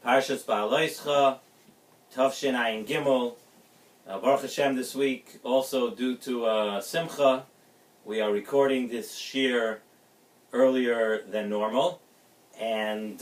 Parshas Behaaloscha, Tavshin Ayin Gimel. Baruch Hashem this week, also due to Simcha, we are recording this shiur earlier than normal, and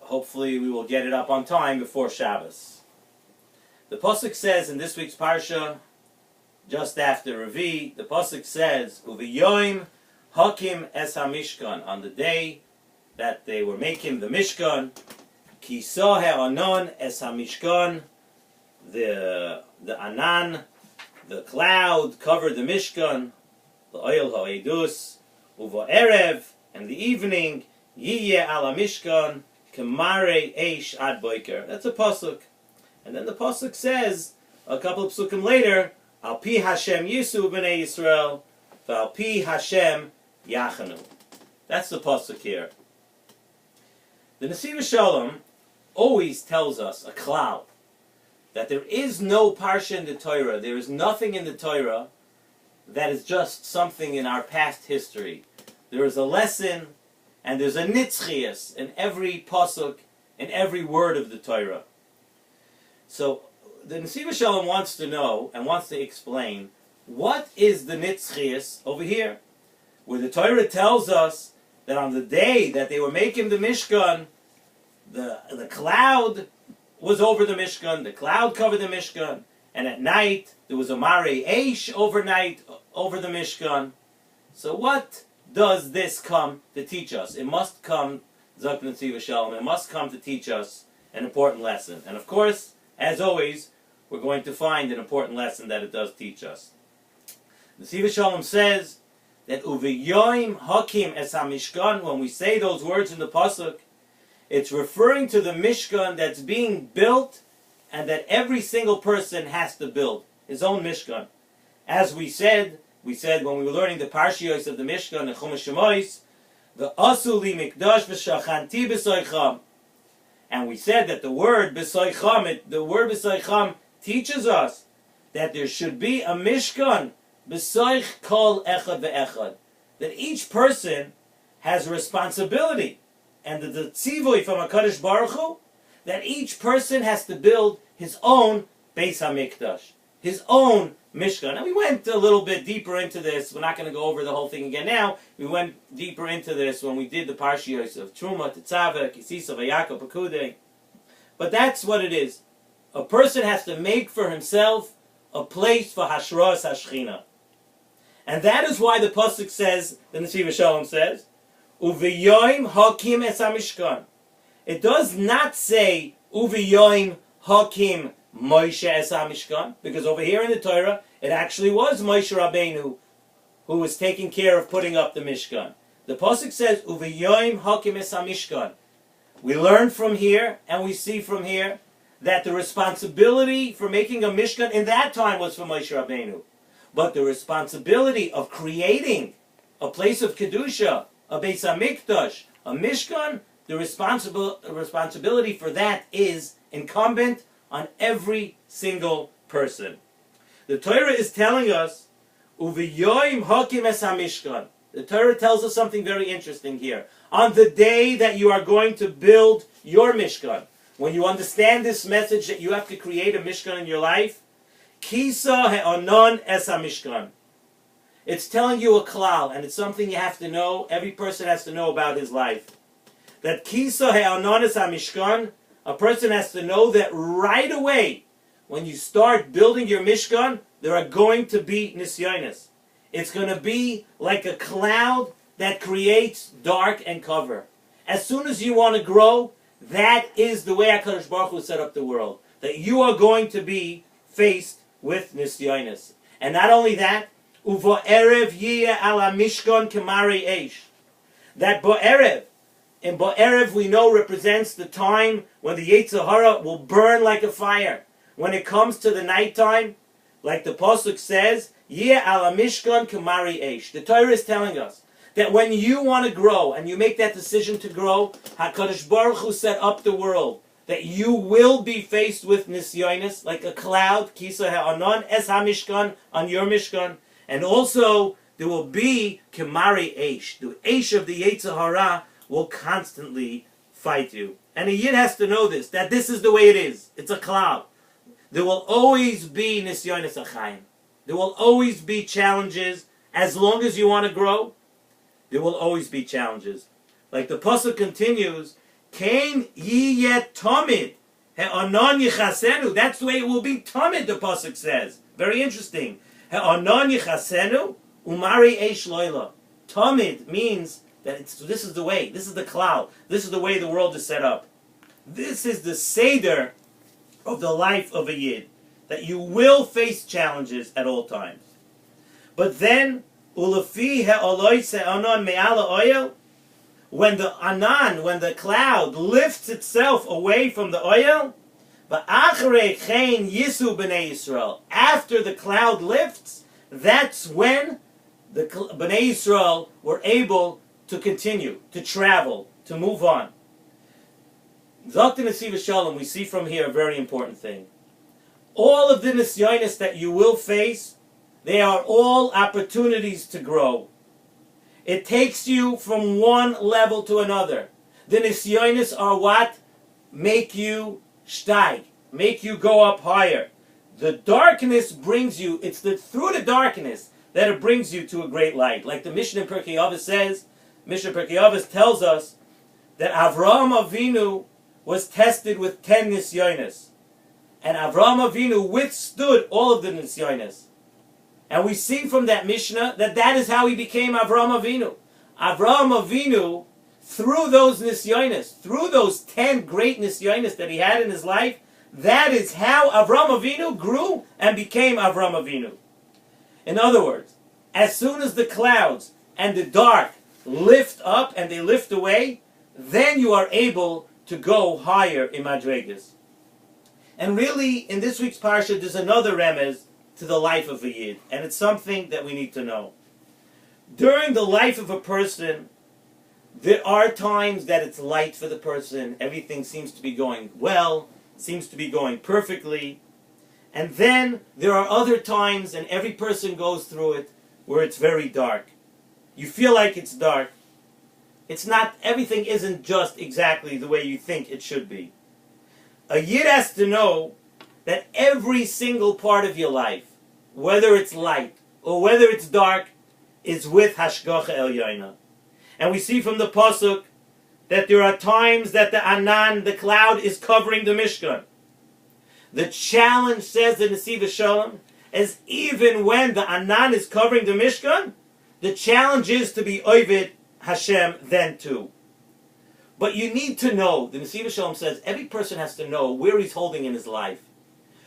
hopefully we will get it up on time before Shabbos. The pasuk says in this week's parsha, just after Revi, the pasuk says, "Uviyoim hakim es hamishkan," on the day that they were making the Mishkan, "Kisah ha'anon es hamishkan," the anan, the cloud covered the Mishkan, the oil ha'edus, uva-erev, and the evening, yiyeh ala Mishkan, kemare eish ad boiker. That's a pasuk. And then the pasuk says, a couple of psukim later, al pi Hashem yisu b'nei Yisrael, v'al pi Hashem yachanu. That's the pasuk here. The Nesivos Shalom always tells us, a klal, that there is no parsha in the Torah, there is nothing in the Torah that is just something in our past history. There is a lesson, and there's a nitzchias in every pasuk, in every word of the Torah. So, the Nesivos Shalom wants to know, and wants to explain, what is the nitzchias over here? Where the Torah tells us that on the day that they were making the Mishkan, the cloud was over the Mishkan, the cloud covered the Mishkan, and at night there was a mare eish overnight over the Mishkan. So what does this come to teach us? It must come, Zok Nesivos Shalom, it must come to teach us an important lesson. And of course, as always, we're going to find an important lesson that it does teach us. Nesivos Shalom says that Uviyoim hakim es hamishkan, when we say those words in the pasuk, it's referring to the Mishkan that's being built and that every single person has to build his own Mishkan. As we said when we were learning the Parshios of the Mishkan, the Chumash Shemois, the Asuli Mikdash v'shachanti b'soicham. And we said that the word b'soicham teaches us that there should be a Mishkan b'soich kol echad ve'echad. That each person has a responsibility. And the tzivui from HaKadosh Baruch Hu, that each person has to build his own Beis HaMikdash, his own Mishkan. And we went a little bit deeper into this. We're not going to go over the whole thing again now. We went deeper into this when we did the Parshios of Truma, Tetzaveh, Kisisa, Vayakov, Pekudei. But that's what it is. A person has to make for himself a place for Hashras HaShechina. And that is why the pasuk says, the Nesivos Shalom says, Uviyoim hakim es hamishkan. It does not say Uviyoim hakim Moshe es hamishkan, because over here in the Torah it actually was Moshe Rabbeinu who was taking care of putting up the Mishkan. The pasuk says Uviyoim hakim es hamishkan. We learn from here and we see from here that the responsibility for making a Mishkan in that time was for Moshe Rabbeinu, but the responsibility of creating a place of kedusha, a Beis HaMikdash, a Mishkan, the responsibility for that is incumbent on every single person. The Torah is telling us, Uviyoim hakim es hamishkan. The Torah tells us something very interesting here. On the day that you are going to build your Mishkan, when you understand this message that you have to create a Mishkan in your life, Kisa he'onon es hamishkan. It's telling you a klal, and it's something you have to know, every person has to know about his life. That Kisa he'anon es hamishkan, a person has to know that right away, when you start building your Mishkan, there are going to be nisyonos. It's going to be like a cloud that creates dark and cover. As soon as you want to grow, that is the way HaKadosh Baruch Hu set up the world. That you are going to be faced with nisyonos. And not only that, Uva-erev yiyeh ala mishkan kemare eish. That bo'erev, in bo'erev we know represents the time when the Yetzer Hara will burn like a fire. When it comes to the nighttime, like the pasuk says, yiyeh ala mishkan kemare eish. The Torah is telling us that when you want to grow and you make that decision to grow, HaKadosh Baruch Hu set up the world that you will be faced with nisyonos like a cloud, kisa ha'anon es hamishkan, on your Mishkan. And also, there will be Kemari Eish. The Eish of the Yetzer Hara will constantly fight you. And a Yid has to know this, that this is the way it is. It's a cloud. There will always be nisyonis achayim. There will always be challenges. As long as you want to grow, there will always be challenges. Like the pasuk continues, Kain yiyet tamid, he'anan yichasenu. That's the way it will be tamid, the pasuk says. Very interesting. He'anan yichasenu, umari eish loila. Tamid means that this is the way, this is the cloud, this is the way the world is set up. This is the seder of the life of a Yid, that you will face challenges at all times. But then, ulefi he'oloi se'anon me'ala oil, when the anan, when the cloud lifts itself away from the oil, va'acharei chen yisu b'nei Yisrael, after the cloud lifts, that's when the Bnei Yisrael were able to continue, to travel, to move on. Dr. Nesivos Shalom, we see from here a very important thing. All of the nisyonis that you will face, they are all opportunities to grow. It takes you from one level to another. The nisyonis are what make you steig, make you go up higher. The darkness brings you, it's through the darkness that it brings you to a great light. Like the Mishnah in Pirkei Avos says, Mishnah Pirkei Avos tells us that Avraham Avinu was tested with 10 nisyonis. And Avraham Avinu withstood all of the nisyonis. And we see from that Mishnah that that is how he became Avraham Avinu. Avraham Avinu, through those nisyonis, through those 10 great nisyonis that he had in his life, that is how Avraham Avinu grew and became Avraham Avinu. In other words, as soon as the clouds and the dark lift up and they lift away, then you are able to go higher in Madregas. And really, in this week's Parsha, there's another remez to the life of a Yid, and it's something that we need to know. During the life of a person, there are times that it's light for the person, everything seems to be going well, seems to be going perfectly, and then there are other times, and every person goes through it, where it's very dark. You feel like it's dark. It's not, everything isn't just exactly the way you think it should be. A Yid has to know that every single part of your life, whether it's light or whether it's dark, is with Hashgacha Elyoina. And we see from the pasuk that there are times that the Anan, the cloud, is covering the Mishkan. The challenge, says the Nesivos Shalom, is even when the Anan is covering the Mishkan, the challenge is to be Ovid Hashem then too. But you need to know, the Nesivos Shalom says, every person has to know where he's holding in his life.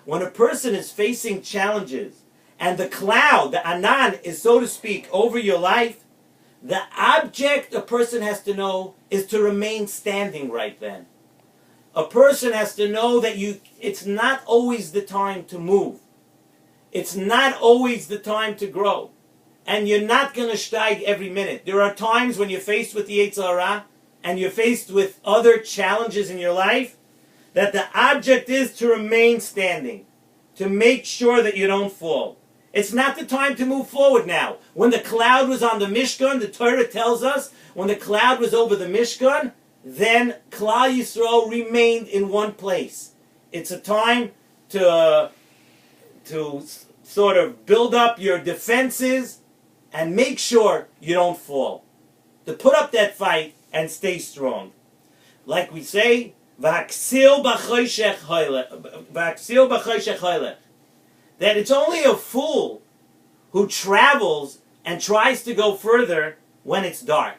When a person is facing challenges, and the cloud, the Anan, is so to speak over your life, the object a person has to know is to remain standing right then. A person has to know that it's not always the time to move. It's not always the time to grow. And you're not going to steig every minute. There are times when you're faced with the Yetzer Hara and you're faced with other challenges in your life, that the object is to remain standing, to make sure that you don't fall. It's not the time to move forward now. When the cloud was on the Mishkan, the Torah tells us, when the cloud was over the Mishkan, then Klal Yisrael remained in one place. It's a time to sort of build up your defenses and make sure you don't fall. To put up that fight and stay strong. Like we say, V'aksil b'choshech hoylech. That it's only a fool who travels and tries to go further when it's dark.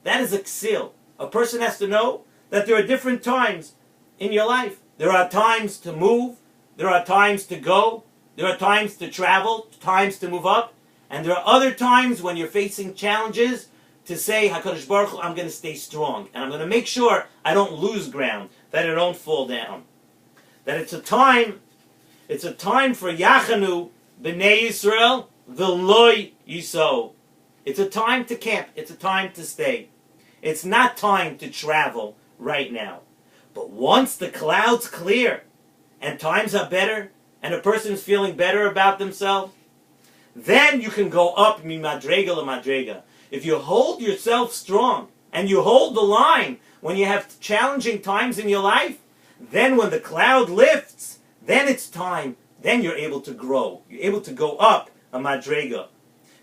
That is a ksil. A person has to know that there are different times in your life. There are times to move, there are times to go, there are times to travel, times to move up, and there are other times when you're facing challenges to say, HaKadosh Baruch Hu, I'm going to stay strong, and I'm going to make sure I don't lose ground, that I don't fall down. That it's a time for Yachanu, B'nai Yisrael, V'loi Yiso. It's a time to camp, it's a time to stay. It's not time to travel right now. But once the clouds clear, and times are better, and a person's feeling better about themselves, then you can go up mi madrega la madrega. If you hold yourself strong, and you hold the line when you have challenging times in your life, then when the cloud lifts, then it's time. Then you're able to grow. You're able to go up a madrega.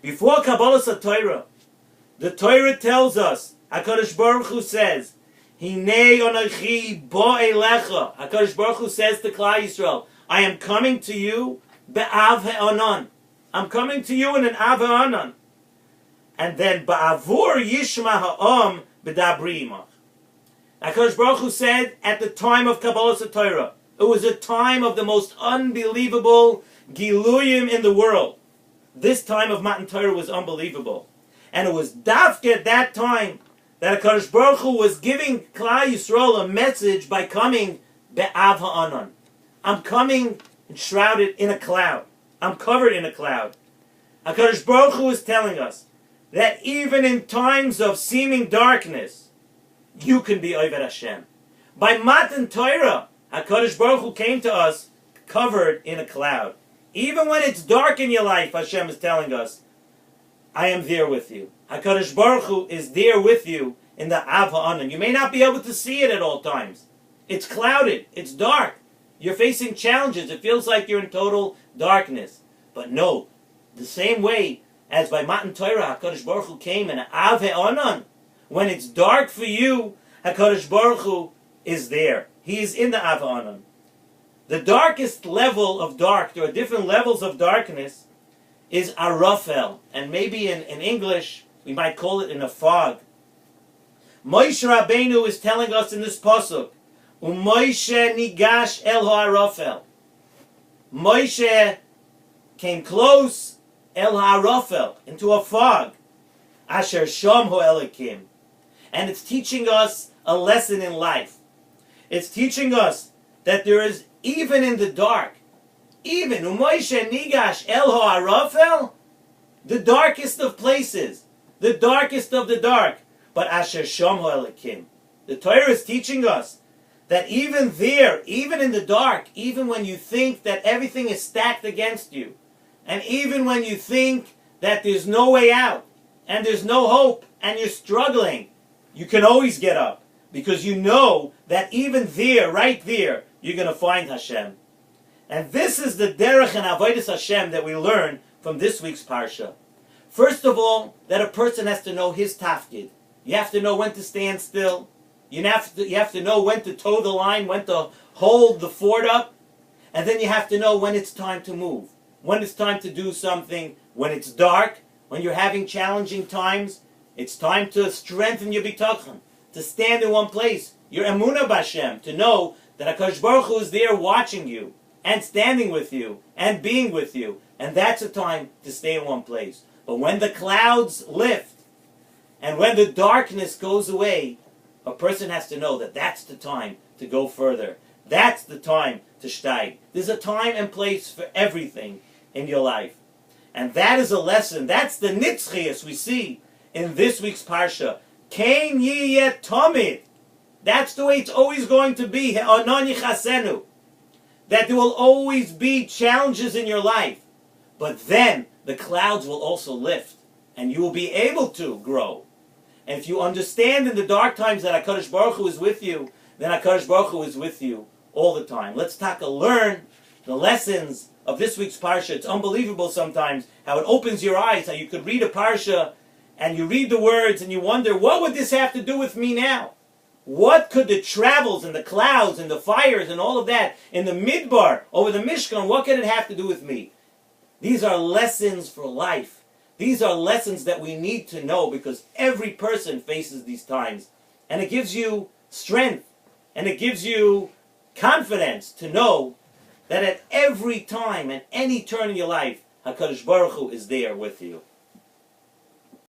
Before Kabbalah Torah, the Torah tells us, HaKadosh Baruch Hu says, Hinei onochi bo elecha. HaKadosh Baruch Hu says to Klal Yisrael, I am coming to you be'av he'onan. I'm coming to you in an av he'onan. And then ba'avur yishma ha'om b'dabri imach. HaKadosh Baruch Hu said at the time of Kabbalah Torah, it was a time of the most unbelievable giluyim in the world. This time of Matan Torah was unbelievable. And it was dafke at that time that HaKadosh Baruch Hu was giving Klal Yisrael a message by coming be'av ha'anan. I'm coming enshrouded in a cloud. I'm covered in a cloud. HaKadosh Baruch Hu is telling us that even in times of seeming darkness, you can be Oved Hashem. By Matan Torah, HaKadosh Baruch Hu came to us covered in a cloud. Even when it's dark in your life, Hashem is telling us, I am there with you. HaKadosh Baruch Hu is there with you in the Av Ha'anan. You may not be able to see it at all times. It's clouded. It's dark. You're facing challenges. It feels like you're in total darkness. But no, the same way as by Matan Torah, HaKadosh Baruch Hu came in Av Ha'anan. When it's dark for you, HaKadosh Baruch Hu is there. He is in the Av Ha'anan. The darkest level of dark, there are different levels of darkness, is Arafel. And maybe in English, we might call it in a fog. Moshe Rabbeinu is telling us in this pasuk, U'Moshe nigash el ha'arafel. Moshe came close el ha'arafel, into a fog. Asher sham hu Elokim. And it's teaching us a lesson in life. It's teaching us that there is, even in the dark, even U'Moshe nigash el ha'arafel, the darkest of places, the darkest of the dark, but Asher sham hu Elokim. The Torah is teaching us that even there, even in the dark, even when you think that everything is stacked against you, and even when you think that there's no way out, and there's no hope, and you're struggling, you can always get up, because you know that even there, right there, you're going to find Hashem. And this is the derech and avodas Hashem that we learn from this week's parsha. First of all, that a person has to know his tafkid. You have to know when to stand still. You have to know when to toe the line, when to hold the fort up. And then you have to know when it's time to move, when it's time to do something, when it's dark, when you're having challenging times. It's time to strengthen your bitachon, to stand in one place, your emunah b'Hashem, to know that HaKadosh Baruch Hu is there watching you, and standing with you, and being with you. And that's a time to stay in one place. But when the clouds lift, and when the darkness goes away, a person has to know that that's the time to go further. That's the time to steig. There's a time and place for everything in your life. And that is a lesson. That's the nitzchias we see in this week's parsha. Kein yiyeh tamid. That's the way it's always going to be. He'onan yichasenu. That there will always be challenges in your life. But then the clouds will also lift. And you will be able to grow. And if you understand in the dark times that HaKadosh Baruch Hu is with you, then HaKadosh Baruch Hu is with you all the time. Let's learn the lessons of this week's parsha. It's unbelievable sometimes how it opens your eyes, how you could read a parsha and you read the words and you wonder, what would this have to do with me now? What could the travels and the clouds and the fires and all of that in the midbar over the Mishkan, what could it have to do with me? These are lessons for life. These are lessons that we need to know, because every person faces these times. And it gives you strength. And it gives you confidence to know that at every time and any turn in your life, HaKadosh Baruch Hu is there with you.